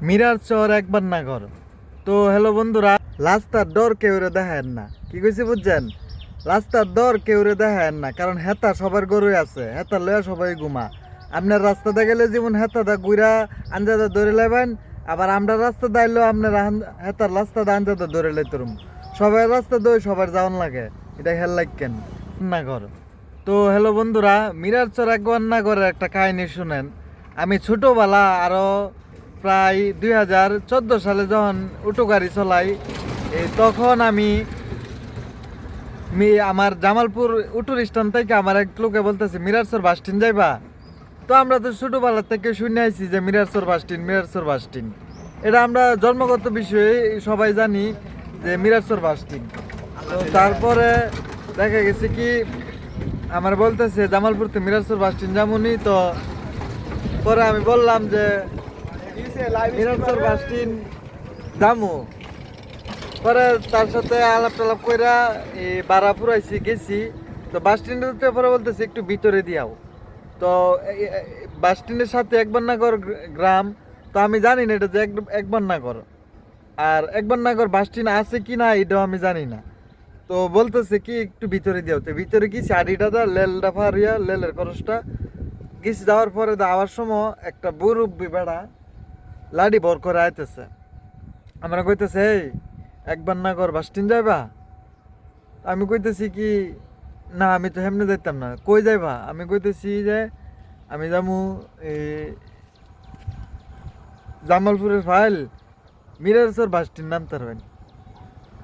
Mirror চর একবার না ঘর। তো হ্যালো বন্ধুরা, রাস্তার ডর কেউরে দেখেন না, কি কইছি বুঝছেন? রাস্তার ডর কেউরে দেখেন না, কারণ হেতা সবার গরুই আছে, হেতা লয়া সবাই ঘুমা। আপনার রাস্তাতে গেলে যেমন হেতাটা গুইরা আঞ্জাদা ধরে লেবেন, আবার আমরা রাস্তা দাইলেও আপনার হেতার রাস্তাটা আঞ্জাদা ধরে লইতরুম। সবাই রাস্তা দই সবার যাওয়ান লাগে, এটা খেয়াল লাগেন না ঘর। তো হ্যালো বন্ধুরা, মিরার চর একবার না ঘরে একটা কাহিনী শুনেন। আমি ছোটোবেলা আরও প্রায় 2014 সালে যখন অটো গাড়ি চলাই, তখন আমি আমার জামালপুর অটোর স্ট্যান্ড থেকে আমার এক লোকে বলতেছে মিরারসর বাস স্ট্যান্ড যাইবা। তো আমরা তো ছোটোবেলা থেকে শুনে আইছি যে মিরারসর বাস স্ট্যান্ড, এটা আমরা জন্মগত বিষয়ে সবাই জানি যে মিরারসর বাস স্ট্যান্ড। তো তারপরে দেখা গেছে কি আমার বলতেছে জামালপুর তো মিরারসর বাস স্ট্যান্ড যেমনই। তো পরে আমি বললাম যে মিরারসর বাস স্ট্যান্ড যামু। পরে তার সাথে আলাপ টালাপ কইরা ভাড়া পুরাইছি, গেছি। তো বাস স্ট্যান্ডের পরে বলতেছে একটু ভিতরে দিয়াও। তো বাস স্ট্যান্ডের সাথে একবারনগর গ্রাম। তো আমি জানি না এটা যে একবারনগর, আর একবারনগর বাস স্ট্যান্ড আছে কি না এটাও আমি জানি না। তো বলতেছে কি একটু ভিতরে দিয়াও। তো ভিতরে গেছি, আড়িটা লেলটা ফারিয়া লেলের খরচটা গেছি। যাওয়ার পরে যাওয়ার সময় একটা বুরুব্বি বেড়া লাডি ভর করে আইতেছে। আমরা কইতেছে এই একবারনগর বাস স্ট্যান্ড যাইবা? আমি কইতেছি কি না, আমি তো হেমনে যাইতাম না। কই যাইবা? আমি কইতেছি যে আমি যামু জামালপুরের ফাইল মিরারসর বাস স্ট্যান্ড নামতে পারবেন।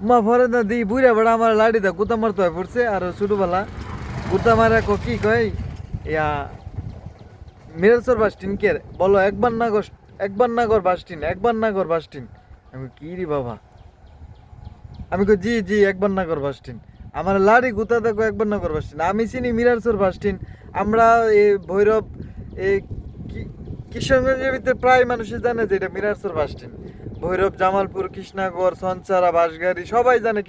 মা ভরে না দিই বুড়া বেড়া আমার লাড়ি দা গুতা মারতে হয়ে পড়ছে। আর ছোটবেলা গুতা মারা কি কয় ইয়া মিরারসর বাস স্ট্যান্ড কে বলো, একবারনগর বাস স্ট্যান্ড। আমি কি রে বাবা, আমি কই জি জি একবারনগর বাস স্ট্যান্ড। আমার লাড়ি গুতা দেখো একবারনগর বাস স্ট্যান্ড। আমি চিনি মিরারসর বাস স্ট্যান্ড। আমরা ভৈরব কিশোরগঞ্জের ভিতরে প্রায় মানুষই জানে যে এটা মিরারসর বাস স্ট্যান্ড। ভৈরব, জামালপুর, কৃষ্ণাগর, সঞ্চারা, বাঁশগাড়ি সবাই জানে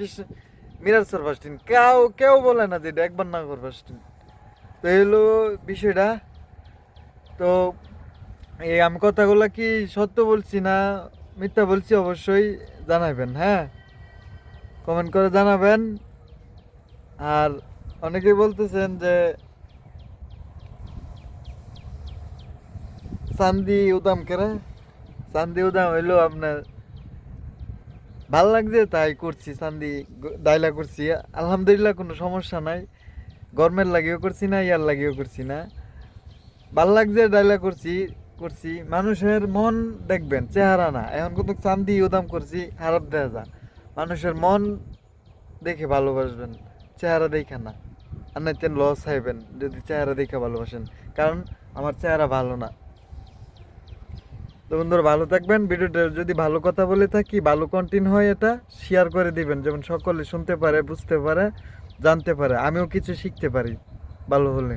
মিরারসর বাস স্ট্যান্ড। কেউ বলে না যে এটা একবারনগর বাস স্ট্যান্ড। তো এলো বিষয়টা। তো আমি কথাগুলো কি সত্য বলছি না মিথ্যা বলছি অবশ্যই জানাবেন, হ্যাঁ, কমেন্ট করে জানাবেন। আর অনেকেই বলতেছেন যে চান্দি উদাম করে, চান্দি উদাম হইলো আপনার ভাল লাগছে তাই করছি, চান্দি ডাইলা করছি। আলহামদুলিল্লাহ কোনো সমস্যা নাই, গরমের লাগিয়েও করছি না, ইয়ার লাগিয়েও করছি না, ভাল লাগছে ডাইলা করছি। মানুষের মন দেখবেন, চেহারা না। এখন কত চান্দি উদাম করছি খারাপ দেয়া যা, মানুষের মন দেখে ভালোবাসবেন, চেহারা দেখে না। আর নাইতে লস খাইবেন যদি চেহারা দেখে ভালোবাসেন, কারণ আমার চেহারা ভালো না। তো বন্ধুরা ভালো থাকবেন। ভিডিওটা যদি ভালো কথা বলে থাকি, ভালো কন্টেন্ট হয়, এটা শেয়ার করে দিবেন, যেমন সকলে শুনতে পারে, বুঝতে পারে, জানতে পারে, আমিও কিছু শিখতে পারি ভালো হলে।